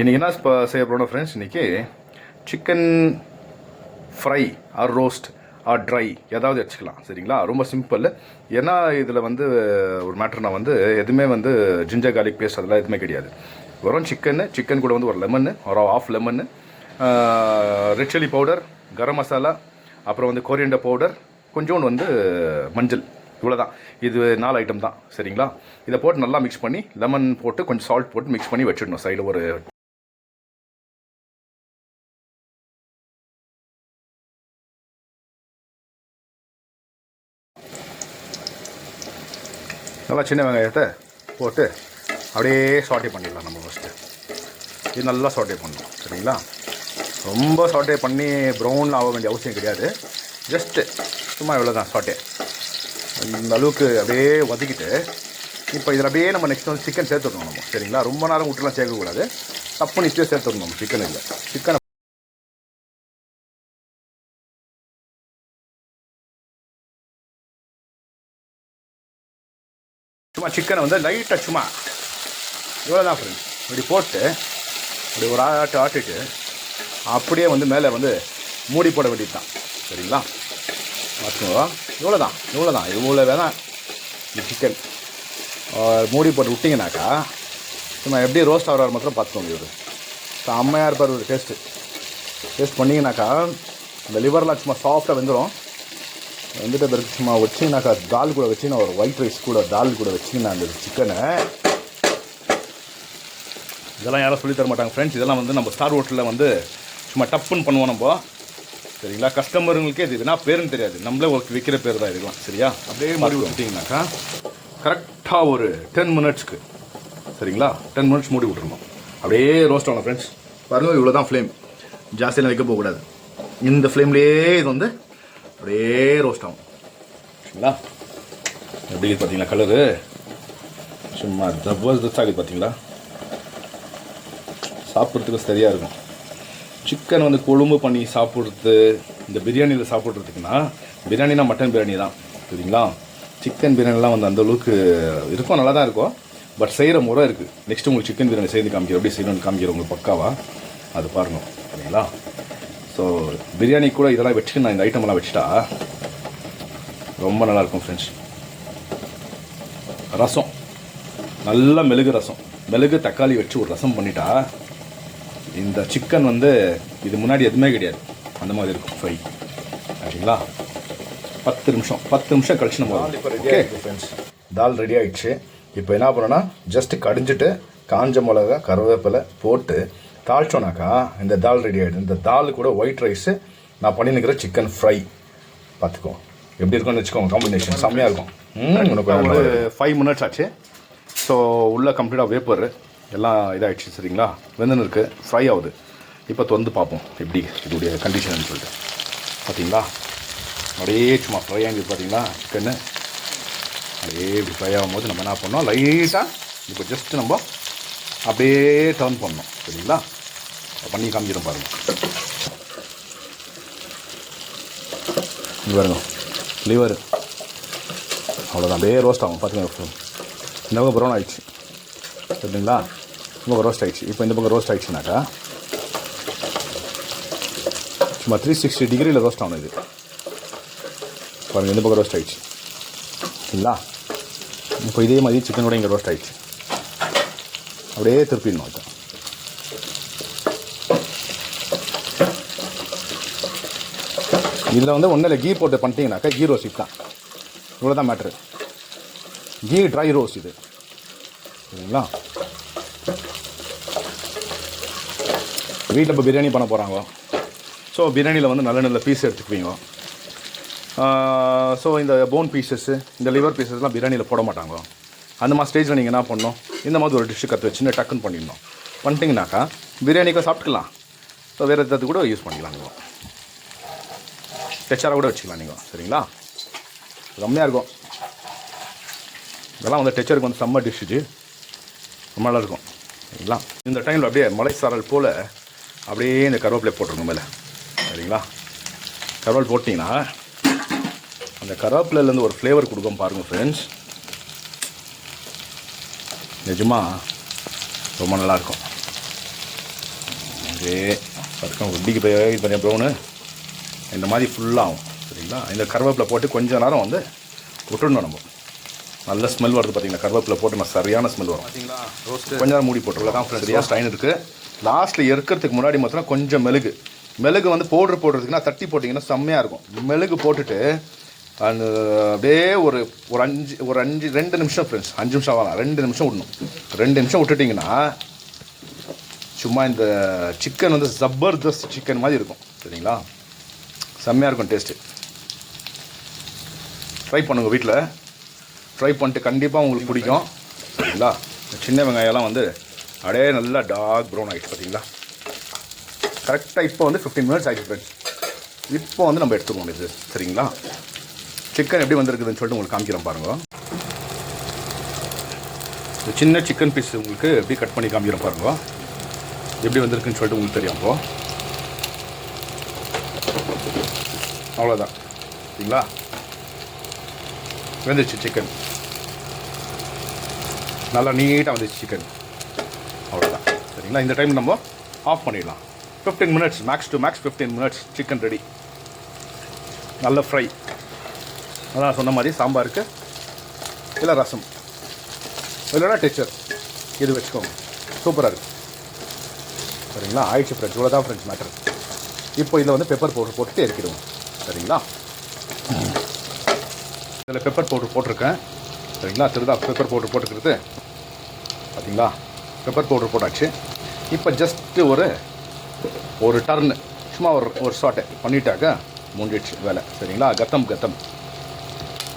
இன்றைக்கி என்ன செய்ய போகிறோம் ஃப்ரெண்ட்ஸ், இன்றைக்கி chicken fry or roast or dry ஏதாவது வச்சுக்கலாம். சரிங்களா, ரொம்ப சிம்பிள். ஏன்னா இதில் வந்து ஒரு மேட்ரு, நான் வந்து எதுவுமே வந்து ஜிஞ்சர் கார்லிக் பேஸ்ட் அதெல்லாம் எதுவுமே கிடையாது. வெறும் சிக்கன் கூட வந்து ஒரு லெமன்னு, ஒரு of லெமன்னு, red chilli powder, garam masala, அப்புறம் வந்து கொரியண்டர் பவுடர், கொஞ்சோண்டு வந்து மஞ்சள், இவ்வளோதான். இது 4 ஐட்டம் தான். சரிங்களா, இதை போட்டு நல்லா மிக்ஸ் பண்ணி லெமன் போட்டு கொஞ்சம் சால்ட் போட்டு மிக்ஸ் பண்ணி வச்சிடணும் சைடில். ஒரு நல்லா சின்ன வெங்காயத்தை போட்டு அப்படியே சாட்டே பண்ணிடலாம். நம்ம ஃபஸ்ட்டு இது நல்லா சாட்டே பண்ணணும். சரிங்களா, ரொம்ப சாட்டே பண்ணி ப்ரௌனில் ஆக வேண்டிய அவசியம் கிடையாது. ஜஸ்ட்டு சும்மா இவ்வளோ தான் சாட்டே. இந்த அளவுக்கு அப்படியே வதக்கிட்டு இப்போ இதில் அப்படியே நம்ம நெக்ஸ்ட் வந்து சிக்கன் சேர்த்துடணும் நம்ம. சரிங்களா, ரொம்ப நேரம் விட்டுலாம் சேர்க்கக்கூடாது. தப்பு நிச்சயம் சேர்த்துடணும் நம்ம சிக்கன். இல்லை சிக்கனை சும்மா சிக்கனை வந்து லைட்டாக சும்மா இவ்வளோ தான் ஃப்ரெண்ட்ஸ் இப்படி போட்டு இப்படி ஒரு ஆட்டிட்டு அப்படியே வந்து மேலே வந்து மூடி போட வேண்டியது தான். சரிங்களா, பார்த்துக்கோ. இவ்வளோ தான் இவ்வளோ வேணாம். இந்த சிக்கன் மூடி போட்டு விட்டிங்கனாக்கா சும்மா எப்படி ரோஸ்ட் ஆகிற மாத்திரம் பார்த்துக்கோங்க. இது செம்மையாக இருப்பார் ஒரு டேஸ்ட் பண்ணிங்கனாக்கா அந்த லிவர்லாம் சும்மா சாஃப்டாக வெந்துடும். வந்துட்டு பிறகு சும்மா வச்சிங்கனாக்கா தால் கூட வச்சிங்கன்னா, ஒரு ஒயிட் ரைஸ் கூட தால் கூட வச்சிங்கன்னா அந்த சிக்கனை, இதெல்லாம் யாரும் சொல்லித்தர மாட்டாங்க ஃப்ரெண்ட்ஸ். இதெல்லாம் வந்து நம்ம ஸ்டார் ஹோட்டலில் வந்து சும்மா டப்புன்னு பண்ணுவோம் நம்ம. சரிங்களா, கஸ்டமருங்களுக்கே இது என்ன பேருன்னு தெரியாது, நம்மளே ஒரு விற்கிற பேர் தான் இதெல்லாம். சரியா, அப்படியே மாதிரி விட்டுட்டிங்கனாக்கா கரெக்டாக ஒரு 10 மினிட்ஸ்க்கு, சரிங்களா, 10 மினிட்ஸ் மூடி விட்டுருணும். அப்படியே ரோஸ்ட் ஆகணும் ஃப்ரெண்ட்ஸ். பாருங்கள், இவ்வளோ தான் ஃப்ளேம், ஜாஸ்தியெல்லாம் வைக்க போகக்கூடாது. இந்த ஃப்ளேம்லேயே இது வந்து அப்படியே ரோஸ்ட் ஆகும். சரிங்களா, எப்படி பார்த்தீங்களா கலரு, சும்மா ஜபர்தஸ்த் ஆகுது பார்த்தீங்களா. சாப்பிட்றதுக்கு சரியாக இருக்கும். சிக்கன் வந்து கொழும்பு பண்ணி சாப்பிட்றது, இந்த பிரியாணியில் சாப்பிட்றதுக்குன்னா, பிரியாணினா மட்டன் பிரியாணி தான். சரிங்களா, சிக்கன் பிரியாணிலாம் வந்து அந்தளவுக்கு இருக்கும், நல்லா தான் இருக்கும். பட் செய்கிற முறை இருக்குது. நெக்ஸ்ட்டு உங்களுக்கு சிக்கன் பிரியாணி செய்து காமிக்கிற, எப்படி செய்யணும்னு காமிக்கிற உங்களுக்கு பக்காவாக அது பாருங்கள். சரிங்களா, ஸோ பிரியாணி கூட இதெல்லாம் வச்சுட்டு நான் இந்த ஐட்டமெல்லாம் வச்சுட்டா ரொம்ப நல்லாயிருக்கும் ஃப்ரெண்ட்ஸ். ரசம், நல்ல மெழுகு ரசம், மெழுகு தக்காளி வச்சு ஒரு ரசம் பண்ணிட்டா இந்த சிக்கன் வந்து இது முன்னாடி எதுவுமே கிடையாது, அந்த மாதிரி இருக்கும் ஃப்ரை. ஆச்சுங்களா, 10 நிமிஷம் கழிச்சு நம்ம ஓகே ஃப்ரெண்ட்ஸ். தால் ரெடி ஆகிடுச்சு. இப்போ என்ன பண்ணோன்னா ஜஸ்ட்டு கடிஞ்சிட்டு காஞ்ச மிளகா கருவேப்பிலை போட்டு தாளிச்சோனாக்கா இந்த தால் ரெடி ஆகிடுது. இந்த தால் கூட ஒயிட் ரைஸு நான் பண்ணினுக்கிற சிக்கன் ஃப்ரை பார்த்துக்கோ எப்படி இருக்கும்னு வச்சுக்கோங்க. காம்பினேஷன் செம்மையாக இருக்கும். ஒரு 5 மினிட்ஸ் ஆச்சு. ஸோ உள்ளே கம்ப்ளீட்டாக வேப்பர் எல்லாம் இதாகிடுச்சு. சரிங்களா, வெந்துன்னு இருக்குது, ஃப்ரை ஆகுது. இப்போ வந்து பார்ப்போம் எப்படி இதோடைய கண்டிஷன் சொல்லிட்டு. பார்த்தீங்களா, அப்படியே சும்மா ஃப்ரை ஆகிடுது பார்த்தீங்களா சிக்கன்னு. அப்படியே இப்படி ஃப்ரை ஆகும்போது நம்ம என்ன பண்ணோம், லைட்டாக இப்போ ஜஸ்ட்டு நம்ம அப்படியே டர்ன் பண்ணணும். சரிங்களா, பண்ணி காமிக்கிறோம் பாருங்கள். இது பாருங்க லிவர், அவ்வளோதான், அப்படியே ரோஸ்ட் ஆகும். பார்த்துங்க, இந்த பக்கம் ப்ரௌன் ஆகிடுச்சு. சரிங்களா, இந்த பக்கம் ரோஸ்ட் ஆகிடுச்சு. இப்போ இந்த பக்கம் ரோஸ்ட் ஆகிடுச்சுனாக்கா சும்மா 360 டிகிரியில் ரோஸ்ட் ஆகணும். இது பாருங்கள், இந்த பக்கம் ரோஸ்ட் ஆகிடுச்சு. சரிங்களா, இப்போ இதே மாதிரி சிக்கனோட இங்கே ரோஸ்ட் ஆகிடுச்சு. அப்படியே திருப்பிடணும். இப்போ இதில் வந்து ஒன்றில் கீ போட்டு பண்ணிட்டீங்கன்னாக்கா கீ ரோஸ் தான். இவ்வளோ தான் மேட்ரு, கீ ட்ரை ரோஸ் இது. சரிங்களா, வீட்டில் இப்போ பிரியாணி பண்ண போகிறாங்க. ஸோ பிரியாணியில் வந்து நல்ல நல்ல பீஸ் எடுத்துக்குவீங்க. ஸோ இந்த போன் பீசஸ்ஸு, இந்த லிவர் பீசஸ்லாம் பிரியாணியில் போட மாட்டாங்க. அந்த மாதிரி ஸ்டேஜில் நீங்கள் என்ன பண்ணணும், இந்த மாதிரி ஒரு டிஷ்ஷு கற்று வச்சு டக்குன்னு பண்ணிடணும். பண்ணிட்டீங்கனாக்கா பிரியாணிக்கு சாப்பிட்டுக்கலாம். ஸோ வேறு எதாவது கூட யூஸ் பண்ணிக்கலாம். நீங்கள் டெச்சாராக கூட வச்சுக்கலாம் நீங்கள். சரிங்களா, செம்மையாக இருக்கும். இதெல்லாம் வந்து டெச்சருக்கு வந்து செம்ம டிஷ்ஷு, ரொம்ப நல்லா இருக்கும். சரிங்களா, இந்த டைமில் அப்படியே மலை சாரல் போல் அப்படியே இந்த கருவேப்பிலை போட்டுருங்க மேலே. சரிங்களா, கருவேப்பிலை போட்டிங்கன்னா அந்த கருவேப்பிலேருந்து ஒரு ஃப்ளேவர் கொடுக்கும் பாருங்கள் ஃப்ரெண்ட்ஸ். நிஜமாக ரொம்ப நல்லாயிருக்கும். இதே பக்கம் ஒட்டிக்கு போய் இது பண்ணி ப்ரௌனு இந்த மாதிரி ஃபுல்லாகும் சரிங்களா. இந்த கருவேப்பிலை போட்டு கொஞ்ச நேரம் வந்து விட்டுடணும் நம்ம. நல்ல ஸ்மெல் வருது பார்த்தீங்களா, கருவேப்பிலை போட்டு நான் சரியான ஸ்மெல் வரும் பார்த்தீங்களா. ரோஸ்ட்டு கொஞ்ச நேரம் மூடி போட்டுருல தான் சரியாக ஸ்டைன் இருக்குது. லாஸ்ட்டில் இறக்கிறதுக்கு முன்னாடி மாத்திரம் கொஞ்சம் மெழுகு வந்து போடுறதுக்குன்னா தட்டி போட்டிங்கன்னா செம்மையாக இருக்கும். மெழுகு போட்டுட்டு அந்த அப்படியே ஒரு 2 நிமிஷம் ஃப்ரெண்ட்ஸ், 5 நிமிஷம் ஆகலாம், 2 நிமிஷம் விடணும். 2 நிமிஷம் விட்டுட்டிங்கன்னா சும்மா இந்த சிக்கன் வந்து ஜபர்தஸ்த் சிக்கன் மாதிரி இருக்கும் சரிங்களா. செம்மையாக இருக்கும் டேஸ்ட்டு. ட்ரை பண்ணுங்க வீட்டில், ட்ரை பண்ணிட்டு கண்டிப்பாக உங்களுக்கு பிடிக்கும் சரிங்களா. சின்ன வெங்காயம்லாம் வந்து அப்படியே நல்லா டார்க் ப்ரௌன் ஆகிடுச்சு பார்த்தீங்களா. கரெக்டாக இப்போ வந்து 15 மினிட்ஸ் ஆகிடுச்சு ஃப்ரெண்ட்ஸ். இப்போ வந்து நம்ம எடுத்துருவோம் இது சரிங்களா. சிக்கன் எப்படி வந்திருக்குதுன்னு சொல்லிட்டு உங்களுக்கு காமிக்கிறோம் பாருங்கள். இந்த சின்ன சிக்கன் பீஸ் உங்களுக்கு எப்படி கட் பண்ணி காமிக்கிறோம் பாருங்க, எப்படி வந்திருக்குன்னு சொல்லிட்டு உங்களுக்கு தெரியும். அப்போ அவ்வளோதான் சரிங்களா, வந்துருச்சு சிக்கன், நல்லா நீட்டாக வந்துச்சு சிக்கன். அவ்வளோதான் சரிங்களா. இந்த டைம் நம்ம ஆஃப் பண்ணிடலாம். 15 minutes, max to max 15 minutes chicken ready. நல்ல ஃப்ரை, அதான் சொன்ன மாதிரி சாம்பாருக்கு இல்லை ரசம் இல்லைனா டெக்சர் இது வச்சுக்கோங்க, சூப்பராக இருக்குது சரிங்களா. ஆயிடுச்சு ஃப்ரெண்ட்ஸ், இவ்வளோ தான் ஃப்ரெண்ட்ஸ் மேட்டர். இப்போ இதில் வந்து பெப்பர் பவுடர் போட்டுட்டு இறக்கிடுவோம் சரிங்களா. இதில் பெப்பர் பவுடர் போட்டிருக்கேன் சரிங்களா. திருதா பெப்பர் பவுடர் போட்டுக்கிறது பார்த்தீங்களா. பெப்பர் பவுடர் போட்டாச்சு. இப்போ ஜஸ்ட்டு ஒரு டர்னு சும்மா ஒரு ஷாட்டை பண்ணிட்டாக்க முடிஞ்சிடுச்சு வேலை சரிங்களா. கத்தம்